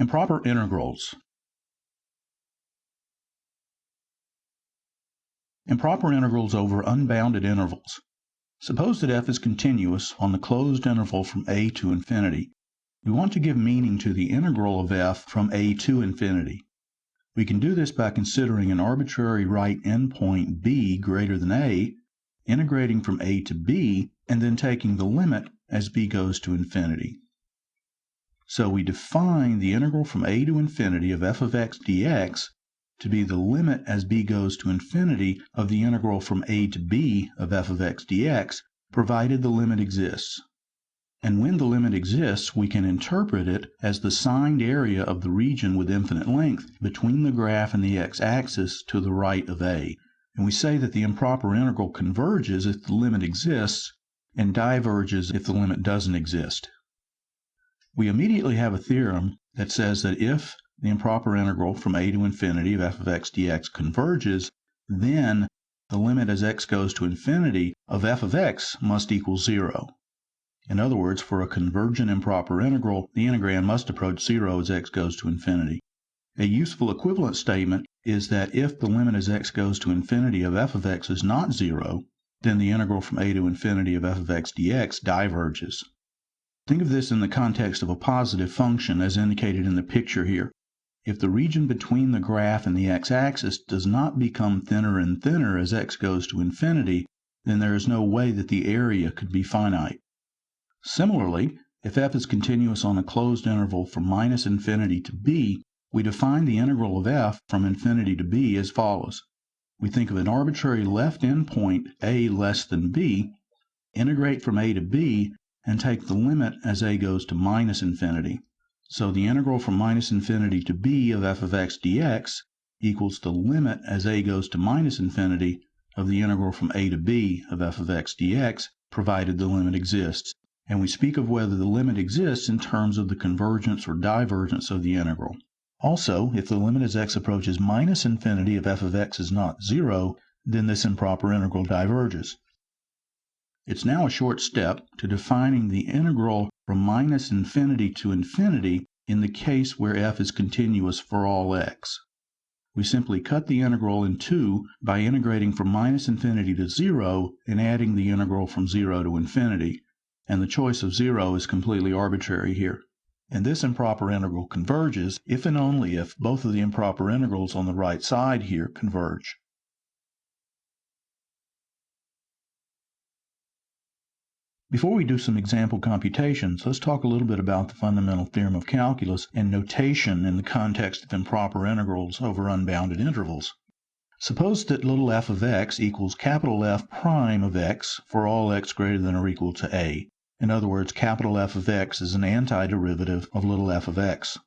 Improper integrals. Improper integrals over unbounded intervals. Suppose that f is continuous on the closed interval from a to infinity. We want to give meaning to the integral of f from a to infinity. We can do this by considering an arbitrary right endpoint b greater than a, integrating from a to b, and then taking the limit as b goes to infinity. So we define the integral from a to infinity of f of x dx to be the limit as b goes to infinity of the integral from a to b of f of x dx, provided the limit exists. And when the limit exists, we can interpret it as the signed area of the region with infinite length between the graph and the x-axis to the right of a. And we say that the improper integral converges if the limit exists and diverges if the limit doesn't exist. We immediately have a theorem that says that if the improper integral from a to infinity of f of x dx converges, then the limit as x goes to infinity of f of x must equal 0. In other words, for a convergent improper integral, the integrand must approach 0 as x goes to infinity. A useful equivalent statement is that if the limit as x goes to infinity of f of x is not 0, then the integral from a to infinity of f of x dx diverges. Think of this in the context of a positive function as indicated in the picture here. If the region between the graph and the x-axis does not become thinner and thinner as x goes to infinity, then there is no way that the area could be finite. Similarly, if f is continuous on a closed interval from minus infinity to b, we define the integral of f from infinity to b as follows. We think of an arbitrary left endpoint a less than b, integrate from a to b, and take the limit as a goes to minus infinity. So the integral from minus infinity to b of f of x dx equals the limit as a goes to minus infinity of the integral from a to b of f of x dx, provided the limit exists. And we speak of whether the limit exists in terms of the convergence or divergence of the integral. Also, if the limit as x approaches minus infinity of f of x is not 0, then this improper integral diverges. It's now a short step to defining the integral from minus infinity to infinity in the case where f is continuous for all x. We simply cut the integral in two by integrating from minus infinity to 0 and adding the integral from 0 to infinity, and the choice of 0 is completely arbitrary here. And this improper integral converges if and only if both of the improper integrals on the right side here converge. Before we do some example computations, let's talk a little bit about the fundamental theorem of calculus and notation in the context of improper integrals over unbounded intervals. Suppose that little f of x equals capital F prime of x for all x greater than or equal to a. In other words, capital F of x is an antiderivative of little f of x.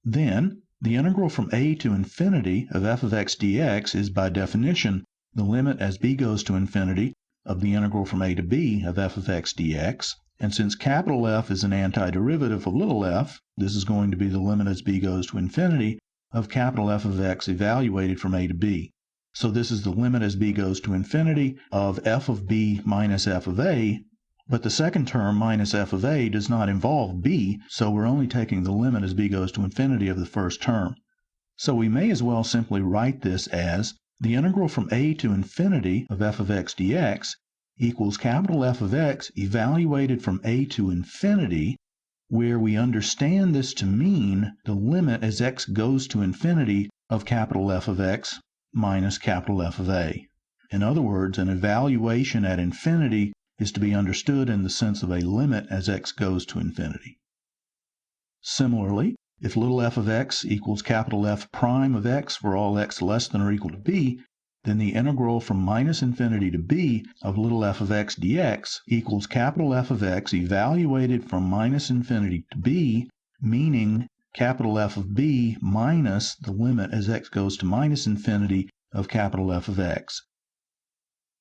Then, the integral from a to infinity of f of x dx is by definition the limit as b goes to infinity of the integral from a to b of f of x dx, and since capital F is an antiderivative of little f, this is going to be the limit as b goes to infinity of capital F of x evaluated from a to b. So this is the limit as b goes to infinity of f of b minus f of a, but the second term minus f of a does not involve b, so we're only taking the limit as b goes to infinity of the first term. So we may as well simply write this as the integral from a to infinity of f of x dx equals capital F of x evaluated from a to infinity, where we understand this to mean the limit as x goes to infinity of capital F of x minus capital F of a. In other words, an evaluation at infinity is to be understood in the sense of a limit as x goes to infinity. Similarly, if little f of x equals capital F prime of x for all x less than or equal to b, then the integral from minus infinity to b of little f of x dx equals capital F of x evaluated from minus infinity to b, meaning capital F of b minus the limit as x goes to minus infinity of capital F of x.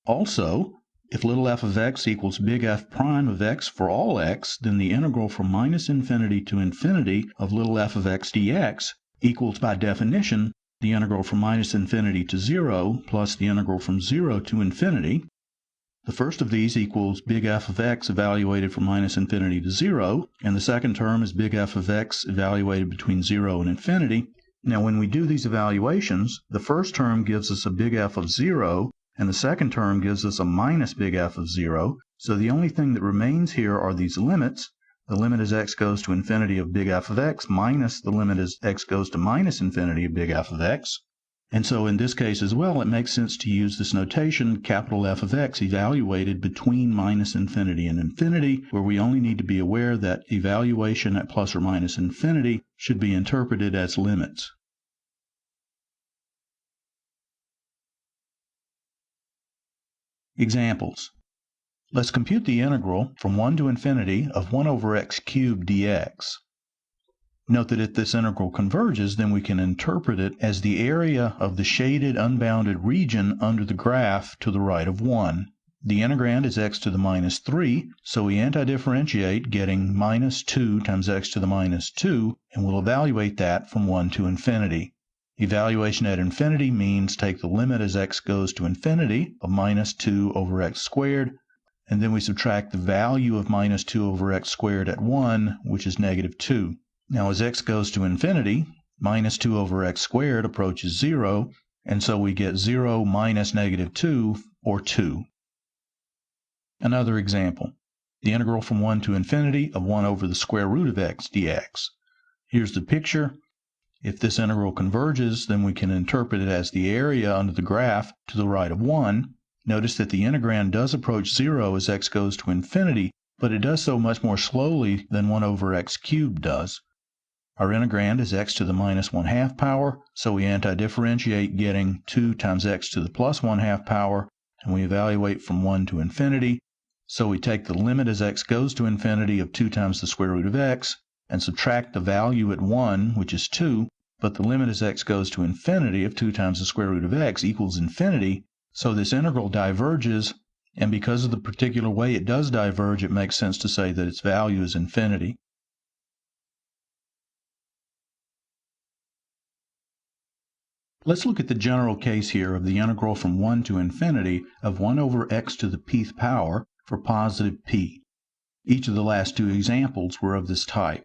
Also, if little f of x equals big F prime of x for all x, then the integral from minus infinity to infinity of little f of x dx equals by definition the integral from minus infinity to 0 plus the integral from 0 to infinity. The first of these equals big F of x evaluated from minus infinity to 0, and the second term is big F of x evaluated between 0 and infinity. Now when we do these evaluations, the first term gives us a big F of 0, and the second term gives us a minus big F of 0, so the only thing that remains here are these limits. The limit as x goes to infinity of big F of x minus the limit as x goes to minus infinity of big F of x. And so in this case as well, it makes sense to use this notation, capital F of x evaluated between minus infinity and infinity, where we only need to be aware that evaluation at plus or minus infinity should be interpreted as limits. Examples. Let's compute the integral from 1 to infinity of 1 over x cubed dx. Note that if this integral converges, then we can interpret it as the area of the shaded unbounded region under the graph to the right of 1. The integrand is x to the minus 3, so we antidifferentiate, getting minus 2 times x to the minus 2, and we'll evaluate that from 1 to infinity. Evaluation at infinity means take the limit as x goes to infinity of minus 2 over x squared, and then we subtract the value of minus 2 over x squared at 1, which is negative 2. Now as x goes to infinity, minus 2 over x squared approaches 0, and so we get 0 minus negative 2, or 2. Another example, the integral from 1 to infinity of 1 over the square root of x dx. Here's the picture. If this integral converges, then we can interpret it as the area under the graph to the right of 1. Notice that the integrand does approach 0 as x goes to infinity, but it does so much more slowly than 1 over x cubed does. Our integrand is x to the minus 1/2 power, so we antidifferentiate, getting 2 times x to the plus 1/2 power, and we evaluate from 1 to infinity. So we take the limit as x goes to infinity of 2 times the square root of x, and subtract the value at 1, which is 2, but the limit as x goes to infinity of 2 times the square root of x equals infinity, so this integral diverges, and because of the particular way it does diverge, it makes sense to say that its value is infinity. Let's look at the general case here of the integral from 1 to infinity of 1 over x to the pth power for positive p. Each of the last two examples were of this type.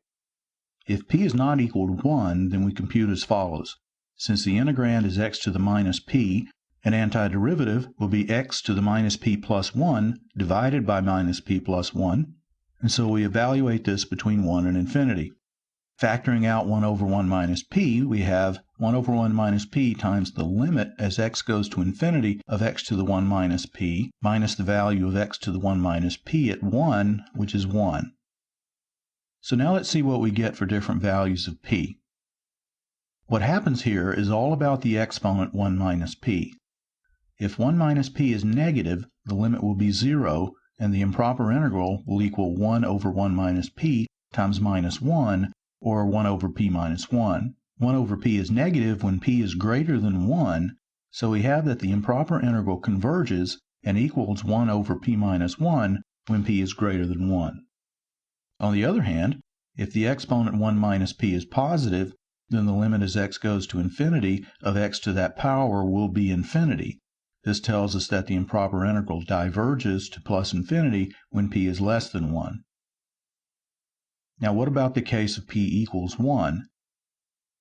If p is not equal to 1, then we compute as follows. Since the integrand is x to the minus p, an antiderivative will be x to the minus p plus 1 divided by minus p plus 1, and so we evaluate this between 1 and infinity. Factoring out 1 over 1 minus p, we have 1 over 1 minus p times the limit as x goes to infinity of x to the 1 minus p minus the value of x to the 1 minus p at 1, which is 1. So now let's see what we get for different values of p. What happens here is all about the exponent 1 minus p. If 1 minus p is negative, the limit will be 0, and the improper integral will equal 1 over 1 minus p times minus 1, or 1 over p minus 1. 1 over p is negative when p is greater than 1, so we have that the improper integral converges and equals 1 over p minus 1 when p is greater than 1. On the other hand, if the exponent 1 minus p is positive, then the limit as x goes to infinity of x to that power will be infinity. This tells us that the improper integral diverges to plus infinity when p is less than 1. Now what about the case of p equals 1?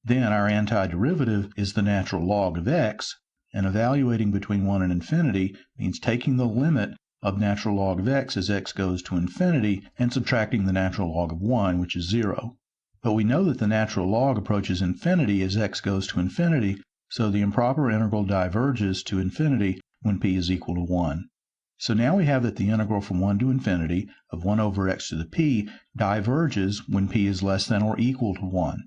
Then our antiderivative is the natural log of x, and evaluating between 1 and infinity means taking the limit of natural log of x as x goes to infinity and subtracting the natural log of 1, which is 0. But we know that the natural log approaches infinity as x goes to infinity, so the improper integral diverges to infinity when p is equal to 1. So now we have that the integral from 1 to infinity of 1 over x to the p diverges when p is less than or equal to 1.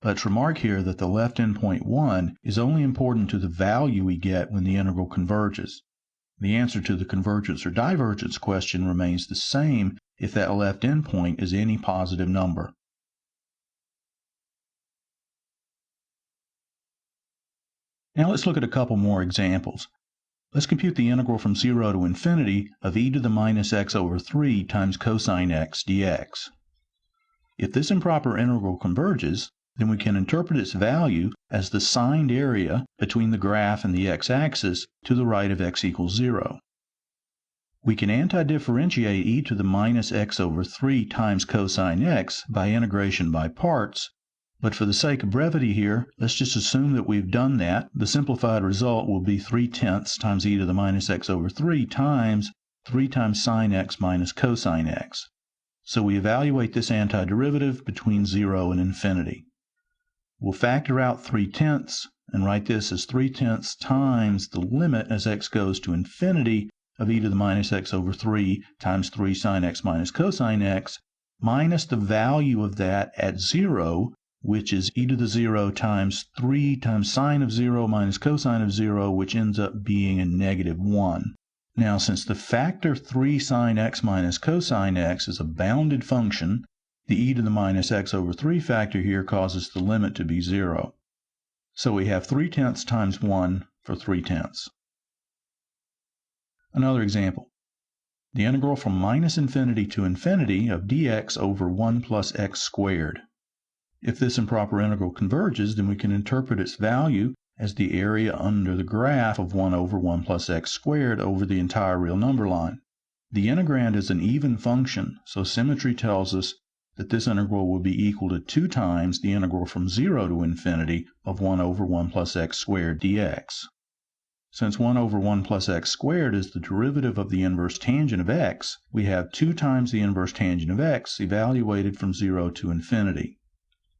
Let's remark here that the left endpoint 1 is only important to the value we get when the integral converges. The answer to the convergence or divergence question remains the same if that left endpoint is any positive number. Now let's look at a couple more examples. Let's compute the integral from 0 to infinity of e to the minus x over 3 times cosine x dx. If this improper integral converges, then we can interpret its value as the signed area between the graph and the x-axis to the right of x equals 0. We can antidifferentiate e to the minus x over 3 times cosine x by integration by parts, but for the sake of brevity here, let's just assume that we've done that. The simplified result will be 3/10 times e to the minus x over 3 times 3 times sine x minus cosine x. So we evaluate this antiderivative between 0 and infinity. We'll factor out 3/10 and write this as 3/10 times the limit as x goes to infinity of e to the minus x over 3 times 3 sine x minus cosine x minus the value of that at 0, which is e to the 0 times 3 times sine of 0 minus cosine of 0, which ends up being a negative 1. Now, since the factor 3 sine x minus cosine x is a bounded function, the e to the minus x over 3 factor here causes the limit to be 0. So we have 3/10 times 1 for 3/10. Another example. The integral from minus infinity to infinity of dx over 1 plus x squared. If this improper integral converges, then we can interpret its value as the area under the graph of 1 over 1 plus x squared over the entire real number line. The integrand is an even function, so symmetry tells us that this integral will be equal to 2 times the integral from 0 to infinity of 1 over 1 plus x squared dx. Since 1 over 1 plus x squared is the derivative of the inverse tangent of x, we have 2 times the inverse tangent of x evaluated from 0 to infinity.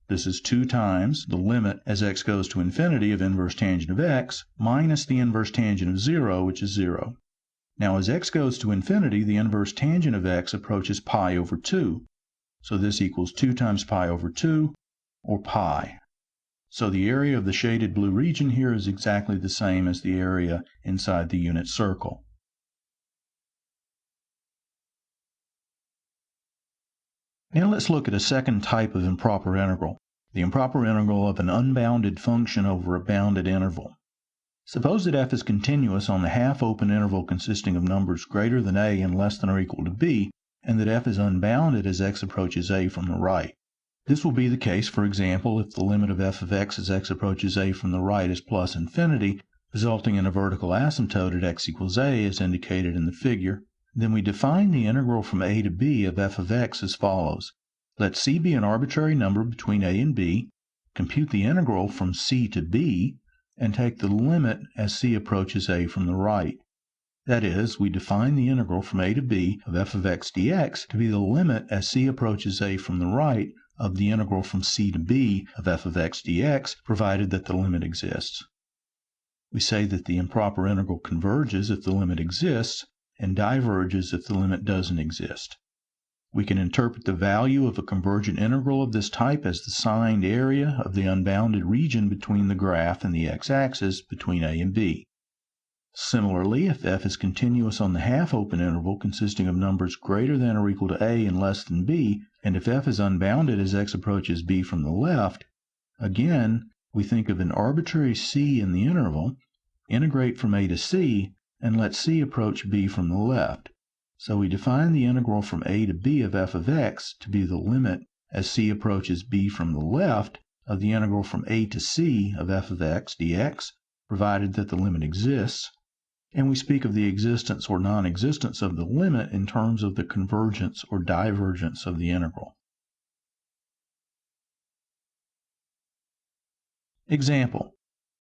This is 2 times the limit as x goes to infinity of inverse tangent of x minus the inverse tangent of 0, which is 0. Now, as x goes to infinity, the inverse tangent of x approaches pi over 2. So this equals 2 times pi over 2, or pi. So the area of the shaded blue region here is exactly the same as the area inside the unit circle. Now let's look at a second type of improper integral, the improper integral of an unbounded function over a bounded interval. Suppose that f is continuous on the half-open interval consisting of numbers greater than a and less than or equal to b, and that f is unbounded as x approaches a from the right. This will be the case, for example, if the limit of f of x as x approaches a from the right is plus infinity, resulting in a vertical asymptote at x equals a as indicated in the figure. Then we define the integral from a to b of f of x as follows. Let c be an arbitrary number between a and b, compute the integral from c to b, and take the limit as c approaches a from the right. That is, we define the integral from a to b of f of x dx to be the limit as c approaches a from the right of the integral from c to b of f of x dx, provided that the limit exists. We say that the improper integral converges if the limit exists, and diverges if the limit doesn't exist. We can interpret the value of a convergent integral of this type as the signed area of the unbounded region between the graph and the x-axis between a and b. Similarly, if f is continuous on the half-open interval consisting of numbers greater than or equal to a and less than b, and if f is unbounded as x approaches b from the left, again, we think of an arbitrary c in the interval, integrate from a to c, and let c approach b from the left. So we define the integral from a to b of f of x to be the limit as c approaches b from the left of the integral from a to c of f of x dx, provided that the limit exists, and we speak of the existence or non-existence of the limit in terms of the convergence or divergence of the integral. Example.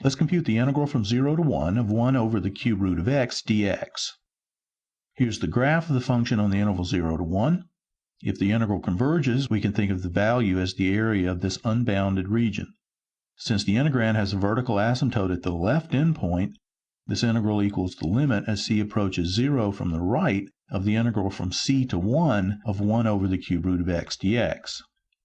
Let's compute the integral from 0 to 1 of 1 over the cube root of x dx. Here's the graph of the function on the interval 0 to 1. If the integral converges, we can think of the value as the area of this unbounded region. Since the integrand has a vertical asymptote at the left endpoint, this integral equals the limit as c approaches 0 from the right of the integral from c to 1 of 1 over the cube root of x dx.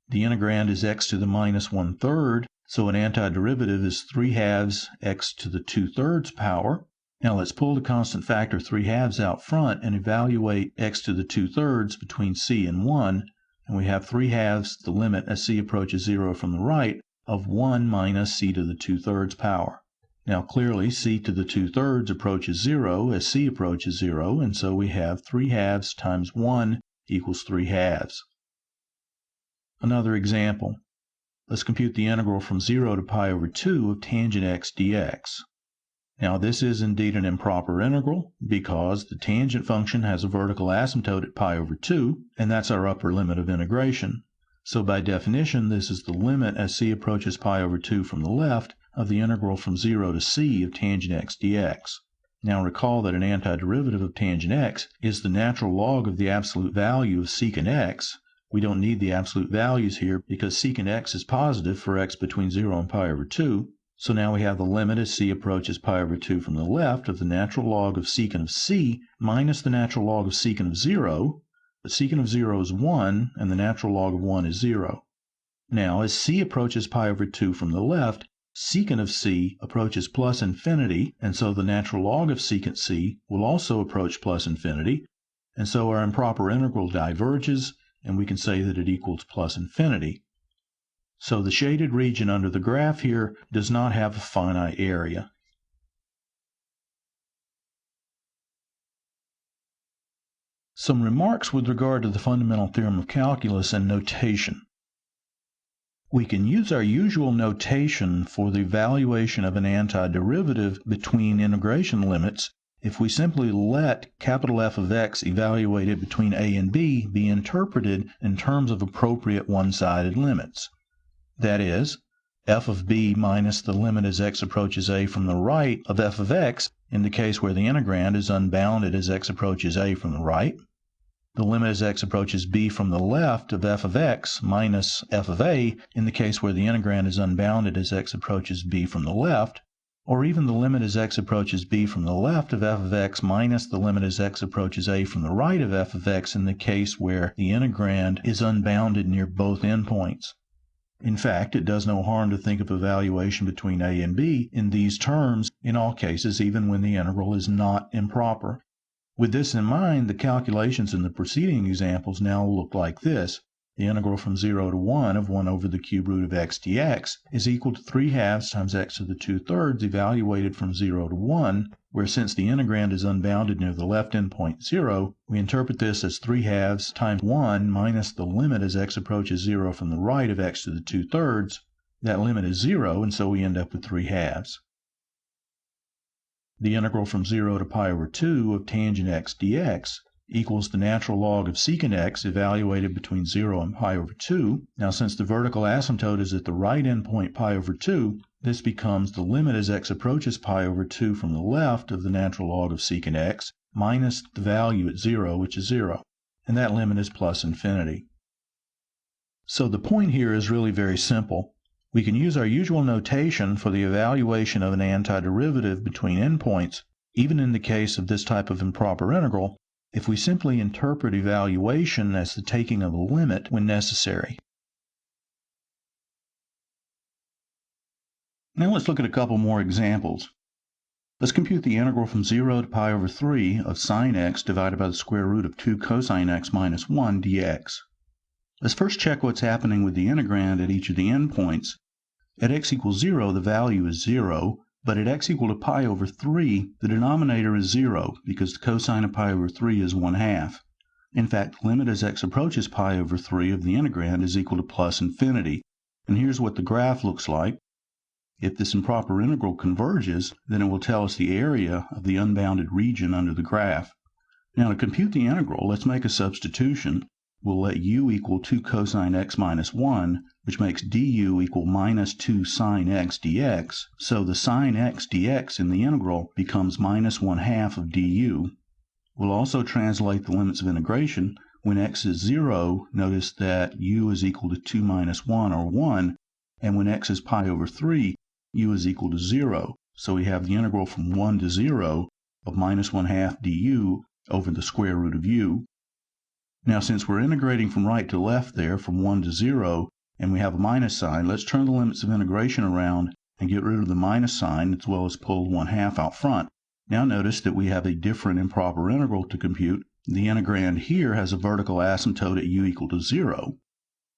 The integrand is x to the minus 1/3, so an antiderivative is 3/2 x to the 2/3 power. Now let's pull the constant factor 3/2 out front and evaluate x to the 2/3 between c and 1, and we have 3/2 the limit as c approaches 0 from the right of 1 minus c to the 2/3 power. Now clearly c to the 2/3 approaches 0 as c approaches 0, and so we have 3/2 times 1 equals 3/2. Another example. Let's compute the integral from 0 to pi over 2 of tangent x dx. Now this is indeed an improper integral because the tangent function has a vertical asymptote at pi over 2, and that's our upper limit of integration. So by definition, this is the limit as c approaches pi over 2 from the left of the integral from 0 to c of tangent x dx. Now recall that an antiderivative of tangent x is the natural log of the absolute value of secant x. We don't need the absolute values here because secant x is positive for x between 0 and pi over 2. So now we have the limit as c approaches pi over 2 from the left of the natural log of secant of c minus the natural log of secant of 0. But secant of 0 is 1, and the natural log of 1 is 0. Now, as c approaches pi over 2 from the left, secant of c approaches plus infinity, and so the natural log of secant c will also approach plus infinity, and so our improper integral diverges, and we can say that it equals plus infinity. So the shaded region under the graph here does not have a finite area. Some remarks with regard to the fundamental theorem of calculus and notation. We can use our usual notation for the evaluation of an antiderivative between integration limits if we simply let capital F of x evaluated between a and b be interpreted in terms of appropriate one-sided limits. That is, f of b minus the limit as x approaches a from the right of f of x in the case where the integrand is unbounded as x approaches a from the right, the limit as x approaches b from the left of f of x minus f of a in the case where the integrand is unbounded as x approaches b from the left, or even the limit as x approaches b from the left of f of x minus the limit as x approaches a from the right of f of x in the case where the integrand is unbounded near both endpoints. In fact, it does no harm to think of evaluation between a and b in these terms in all cases, even when the integral is not improper. With this in mind, the calculations in the preceding examples now look like this. The integral from 0 to 1 of 1 over the cube root of x dx is equal to 3/2 times x to the 2/3 evaluated from 0 to 1, where since the integrand is unbounded near the left endpoint 0, we interpret this as 3/2 times 1 minus the limit as x approaches 0 from the right of x to the 2/3. That limit is 0, and so we end up with 3/2. The integral from 0 to pi over 2 of tangent x dx equals the natural log of secant x evaluated between 0 and pi over 2. Now, since the vertical asymptote is at the right endpoint pi over 2, this becomes the limit as x approaches pi over 2 from the left of the natural log of secant x minus the value at 0, which is 0. And that limit is plus infinity. So the point here is really very simple. We can use our usual notation for the evaluation of an antiderivative between endpoints, even in the case of this type of improper integral, if we simply interpret evaluation as the taking of a limit when necessary. Now let's look at a couple more examples. Let's compute the integral from 0 to pi over 3 of sine x divided by the square root of 2 cosine x minus 1 dx. Let's first check what's happening with the integrand at each of the endpoints. At x equals 0, the value is 0, but at x equal to pi over 3, the denominator is 0 because the cosine of pi over 3 is 1/2. In fact, the limit as x approaches pi over 3 of the integrand is equal to plus infinity. And here's what the graph looks like. If this improper integral converges, then it will tell us the area of the unbounded region under the graph. Now to compute the integral, let's make a substitution. We'll let u equal 2 cosine x minus 1, which makes du equal minus 2 sine x dx. So the sine x dx in the integral becomes minus 1/2 of du. We'll also translate the limits of integration. When x is 0, notice that u is equal to 2 minus 1, or 1, and when x is pi over 3, u is equal to 0. So we have the integral from 1 to 0 of minus 1/2 du over the square root of u. Now, since we're integrating from right to left there, from 1 to 0, and we have a minus sign, let's turn the limits of integration around and get rid of the minus sign as well as pull 1/2 out front. Now notice that we have a different improper integral to compute. The integrand here has a vertical asymptote at u equal to 0.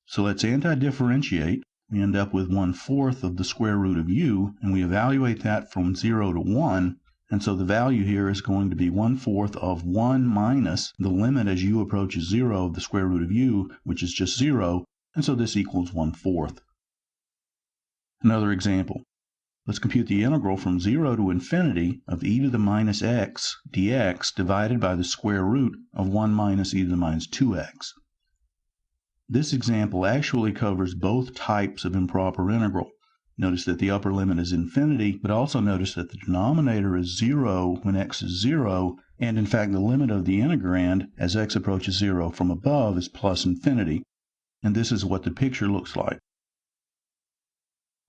So let's anti-differentiate. We end up with 1/4 of the square root of u, and we evaluate that from 0 to 1. And so the value here is going to be 1/4 of 1 minus the limit as u approaches 0 of the square root of u, which is just 0, and so this equals 1/4. Another example. Let's compute the integral from 0 to infinity of e to the minus x dx divided by the square root of 1 minus e to the minus 2x. This example actually covers both types of improper integral. Notice that the upper limit is infinity, but also notice that the denominator is 0 when x is 0, and in fact the limit of the integrand as x approaches 0 from above is plus infinity, and this is what the picture looks like.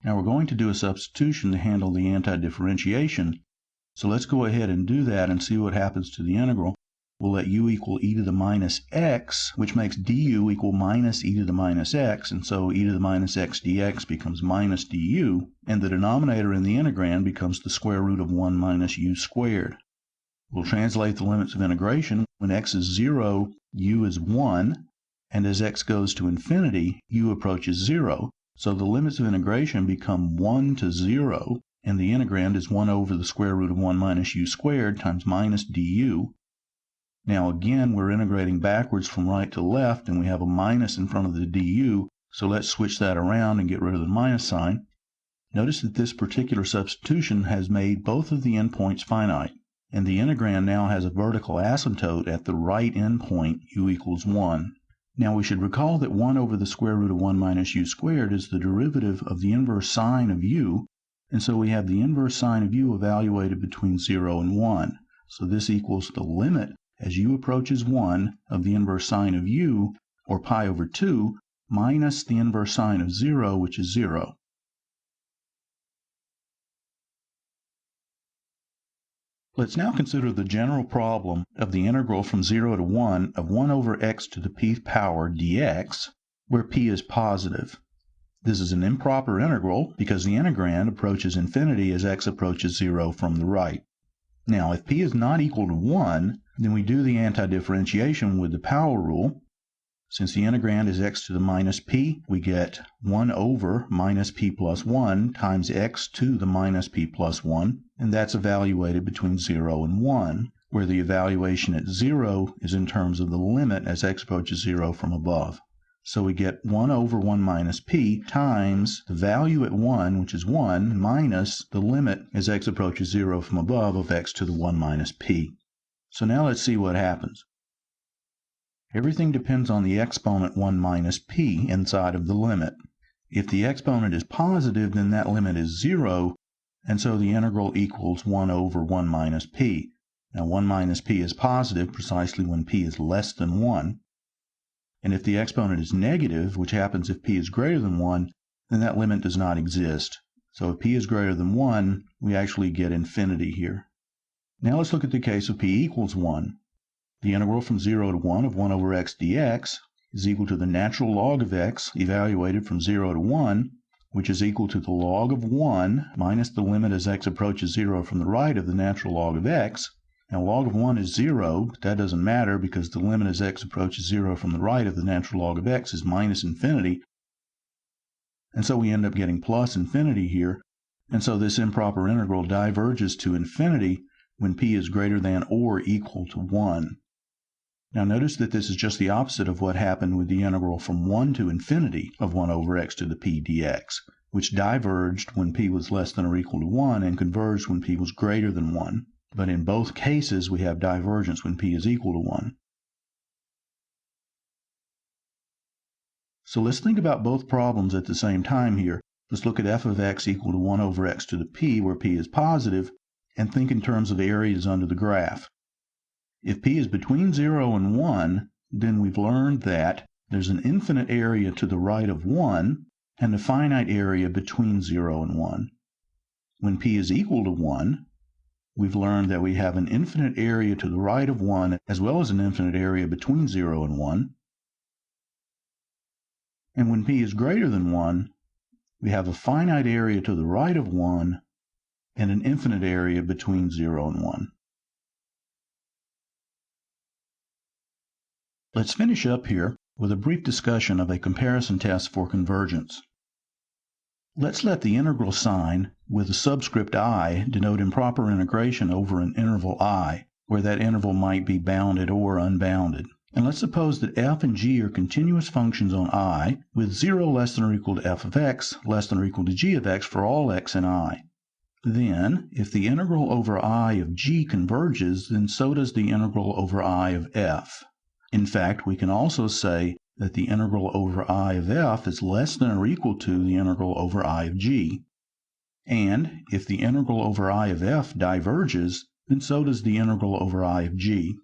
Now we're going to do a substitution to handle the antidifferentiation, so let's go ahead and do that and see what happens to the integral. We'll let u equal e to the minus x, which makes du equal minus e to the minus x, and so e to the minus x dx becomes minus du, and the denominator in the integrand becomes the square root of 1 minus u squared. We'll translate the limits of integration. When x is 0, u is 1, and as x goes to infinity, u approaches 0, so the limits of integration become 1 to 0, and the integrand is 1 over the square root of 1 minus u squared times minus du. Now again, we're integrating backwards from right to left, and we have a minus in front of the du, so let's switch that around and get rid of the minus sign. Notice that this particular substitution has made both of the endpoints finite, and the integrand now has a vertical asymptote at the right endpoint, u equals 1. Now we should recall that 1 over the square root of 1 minus u squared is the derivative of the inverse sine of u, and so we have the inverse sine of u evaluated between 0 and 1. So this equals the limit as u approaches 1 of the inverse sine of u, or pi over 2, minus the inverse sine of 0, which is 0. Let's now consider the general problem of the integral from 0 to 1 of 1 over x to the pth power dx, where p is positive. This is an improper integral because the integrand approaches infinity as x approaches 0 from the right. Now, if p is not equal to 1, then we do the antidifferentiation with the power rule. Since the integrand is x to the minus p, we get 1 over minus p plus 1 times x to the minus p plus 1, and that's evaluated between 0 and 1, where the evaluation at 0 is in terms of the limit as x approaches 0 from above. So we get 1 over 1 minus p times the value at 1, which is 1, minus the limit as x approaches 0 from above of x to the 1 minus p. So now let's see what happens. Everything depends on the exponent 1 minus p inside of the limit. If the exponent is positive, then that limit is 0, and so the integral equals 1 over 1 minus p. Now 1 minus p is positive precisely when p is less than 1. And if the exponent is negative, which happens if p is greater than 1, then that limit does not exist. So if p is greater than 1, we actually get infinity here. Now let's look at the case of p equals 1. The integral from 0 to 1 of 1 over x dx is equal to the natural log of x evaluated from 0 to 1, which is equal to the log of 1 minus the limit as x approaches 0 from the right of the natural log of x. Now log of 1 is 0, but that doesn't matter because the limit as x approaches 0 from the right of the natural log of x is minus infinity. And so we end up getting plus infinity here. And so this improper integral diverges to infinity when p is greater than or equal to 1. Now notice that this is just the opposite of what happened with the integral from 1 to infinity of 1 over x to the p dx, which diverged when p was less than or equal to 1 and converged when p was greater than 1. But in both cases, we have divergence when p is equal to 1. So let's think about both problems at the same time here. Let's look at f of x equal to 1 over x to the p, where p is positive, and think in terms of areas under the graph. If p is between 0 and 1, then we've learned that there's an infinite area to the right of 1 and a finite area between 0 and 1. When p is equal to 1, we've learned that we have an infinite area to the right of 1 as well as an infinite area between 0 and 1. And when p is greater than 1, we have a finite area to the right of 1 and an infinite area between 0 and 1. Let's finish up here with a brief discussion of a comparison test for convergence. Let's let the integral sign with the subscript I denote improper integration over an interval I, where that interval might be bounded or unbounded. And let's suppose that f and g are continuous functions on I, with 0 less than or equal to f of x less than or equal to g of x for all x in I. Then, if the integral over I of g converges, then so does the integral over I of f. In fact, we can also say that the integral over I of f is less than or equal to the integral over I of g. And if the integral over I of f diverges, then so does the integral over I of g.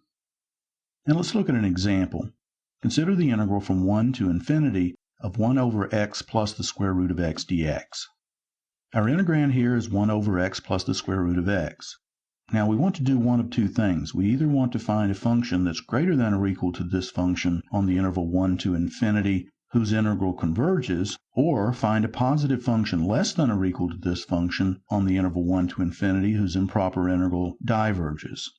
Now let's look at an example. Consider the integral from 1 to infinity of 1 over x plus the square root of x dx. Our integrand here is 1 over x plus the square root of x. Now we want to do one of two things. We either want to find a function that's greater than or equal to this function on the interval 1 to infinity whose integral converges, or find a positive function less than or equal to this function on the interval 1 to infinity whose improper integral diverges.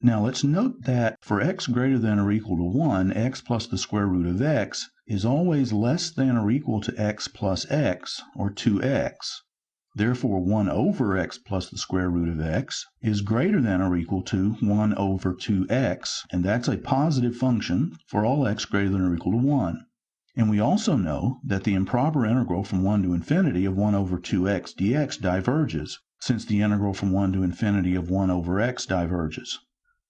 Now let's note that for x greater than or equal to 1, x plus the square root of x is always less than or equal to x plus x, or 2x. Therefore 1 over x plus the square root of x is greater than or equal to 1 over 2x, and that's a positive function for all x greater than or equal to 1. And we also know that the improper integral from 1 to infinity of 1 over 2x dx diverges, since the integral from 1 to infinity of 1 over x diverges.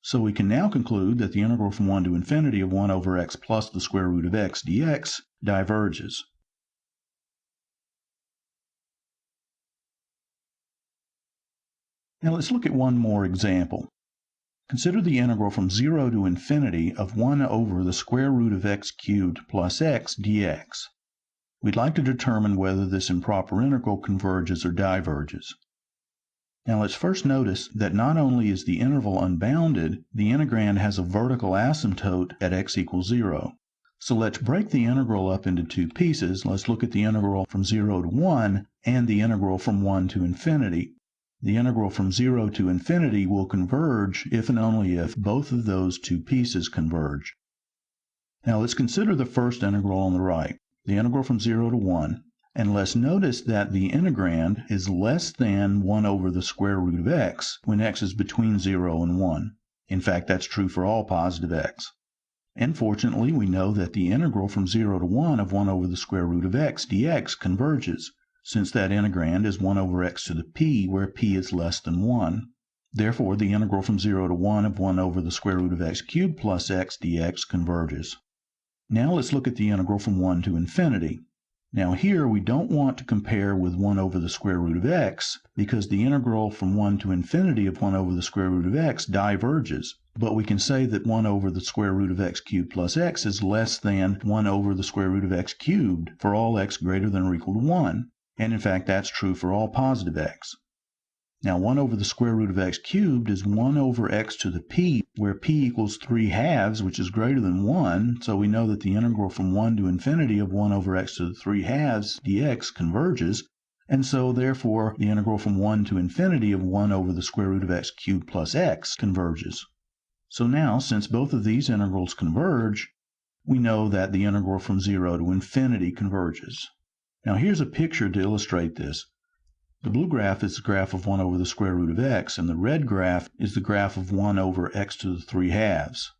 So we can now conclude that the integral from 1 to infinity of 1 over x plus the square root of x dx diverges. Now let's look at one more example. Consider the integral from 0 to infinity of 1 over the square root of x cubed plus x dx. We'd like to determine whether this improper integral converges or diverges. Now let's first notice that not only is the interval unbounded, the integrand has a vertical asymptote at x equals 0. So let's break the integral up into two pieces. Let's look at the integral from 0 to 1 and the integral from 1 to infinity. The integral from 0 to infinity will converge if and only if both of those two pieces converge. Now let's consider the first integral on the right, the integral from 0 to 1. And let's notice that the integrand is less than 1 over the square root of x when x is between 0 and 1. In fact, that's true for all positive x. And fortunately, we know that the integral from 0 to 1 of 1 over the square root of x dx converges, since that integrand is 1 over x to the p, where p is less than 1. Therefore, the integral from 0 to 1 of 1 over the square root of x cubed plus x dx converges. Now let's look at the integral from 1 to infinity. Now here we don't want to compare with 1 over the square root of x, because the integral from 1 to infinity of 1 over the square root of x diverges. But we can say that 1 over the square root of x cubed plus x is less than 1 over the square root of x cubed for all x greater than or equal to 1. And in fact, that's true for all positive x. Now 1 over the square root of x cubed is 1 over x to the p, where p equals 3/2, which is greater than 1, so we know that the integral from 1 to infinity of 1 over x to the 3/2 dx converges, and so therefore the integral from 1 to infinity of 1 over the square root of x cubed plus x converges. So now, since both of these integrals converge, we know that the integral from 0 to infinity converges. Now here's a picture to illustrate this. The blue graph is the graph of 1 over the square root of x, and the red graph is the graph of 1 over x to the 3/2.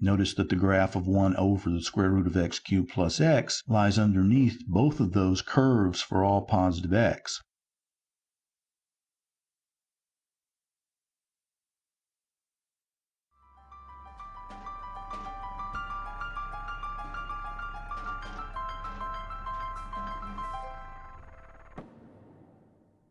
Notice that the graph of 1 over the square root of x cubed plus x lies underneath both of those curves for all positive x.